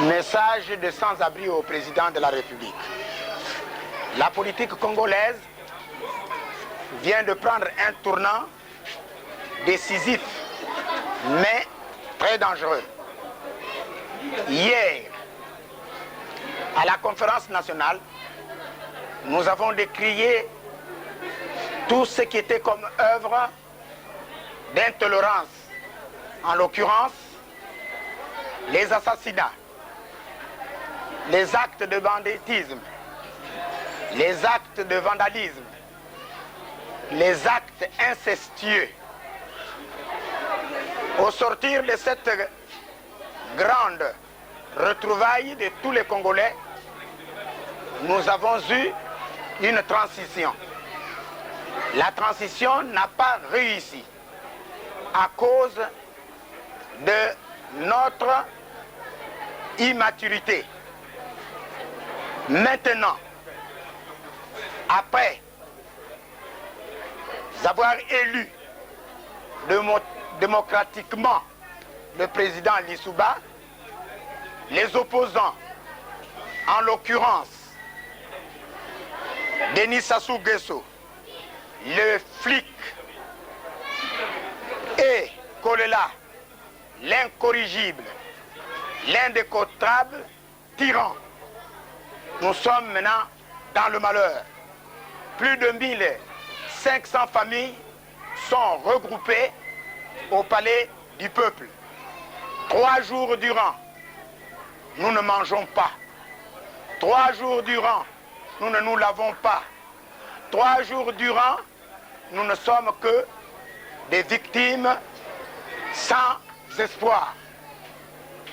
Message de sans-abri au président de la République. La politique congolaise vient de prendre un tournant décisif, mais très dangereux. Hier, à la conférence nationale, nous avons décrié tout ce qui était comme œuvre d'intolérance, en l'occurrence les assassinats, les actes de banditisme, les actes de vandalisme, les actes incestueux. Au sortir de cette grande retrouvaille de tous les Congolais, nous avons eu une transition. La transition n'a pas réussi à cause de notre immaturité. Maintenant, après avoir élu démocratiquement le président Lissouba, les opposants, en l'occurrence Denis Sassou Nguesso, le flic, et Kolela, l'incorrigible, l'indécottable tyran. Nous sommes maintenant dans le malheur. Plus de 1500 familles sont regroupées au palais du peuple. 3 jours durant, nous ne mangeons pas. 3 jours durant, nous ne nous lavons pas. 3 jours durant, nous ne sommes que des victimes sans espoir.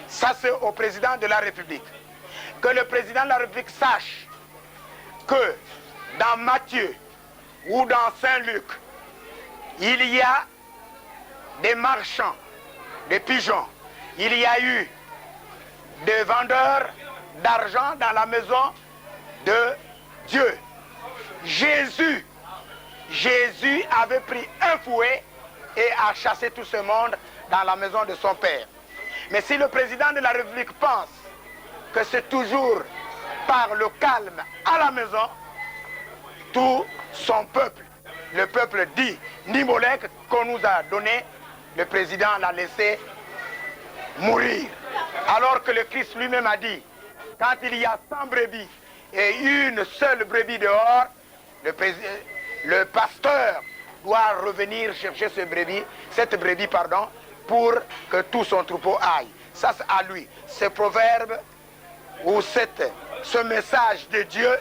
Ça, c'est au président de la République. Que le président de la République sache que dans Matthieu ou dans Saint-Luc, il y a des marchands, des pigeons. Il y a eu des vendeurs d'argent dans la maison de Dieu. Jésus avait pris un fouet et a chassé tout ce monde dans la maison de son Père. Mais si le président de la République pense que c'est toujours par le calme à la maison, tout son peuple, le peuple dit Nimolek qu'on nous a donné, le président l'a laissé mourir. Alors que le Christ lui-même a dit, quand il y a 100 brebis et une seule brebis dehors, le pasteur doit revenir chercher cette brebis, pour que tout son troupeau aille. Ça, c'est à lui. Ce proverbe ou ce message de Dieu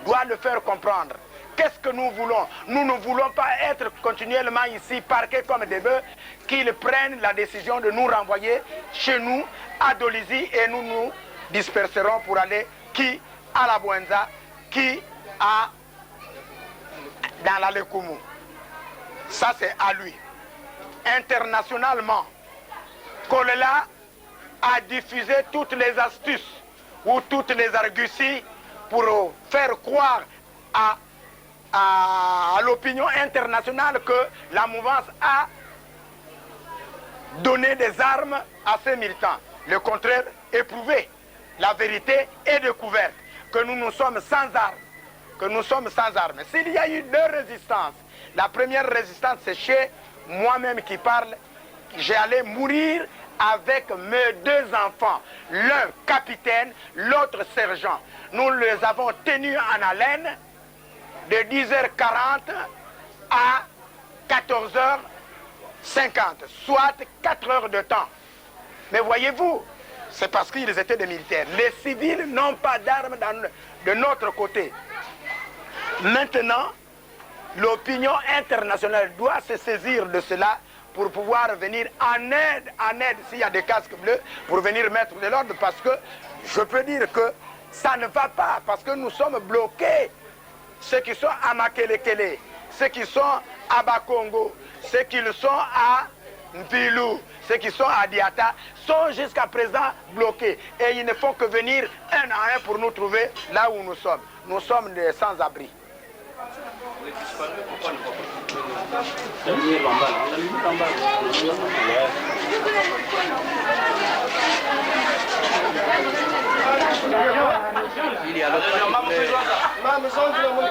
doit le faire comprendre. Qu'est-ce que nous voulons? Nous ne voulons pas être continuellement ici parqués comme des bœufs, qu'ils prennent la décision de nous renvoyer chez nous à Dolisie et nous nous disperserons pour aller qui à la Bouenza, qui dans la Lekumu. Ça, c'est à lui. Internationalement, Kolela a diffusé toutes les astuces ou toutes les arguties pour faire croire à l'opinion internationale que la mouvance a donné des armes à ces militants. Le contraire est prouvé. La vérité est découverte. Que nous sommes sans armes. S'il y a eu 2 résistances, la première résistance, c'est chez moi-même qui parle. J'ai allé mourir avec mes 2 enfants, l'un capitaine, l'autre sergent. Nous les avons tenus en haleine de 10h40 à 14h50, soit 4 heures de temps. Mais voyez-vous, c'est parce qu'ils étaient des militaires. Les civils n'ont pas d'armes de notre côté. Maintenant, l'opinion internationale doit se saisir de cela pour pouvoir venir en aide s'il y a des casques bleus, pour venir mettre de l'ordre, parce que je peux dire que ça ne va pas, parce que nous sommes bloqués. Ceux qui sont à Makelekele, ceux qui sont à Bakongo, ceux qui sont à Mpilou, ceux qui sont à Diata, sont jusqu'à présent bloqués. Et ils ne font que venir un à un pour nous trouver là où nous sommes. Nous sommes des sans-abri. la maison de la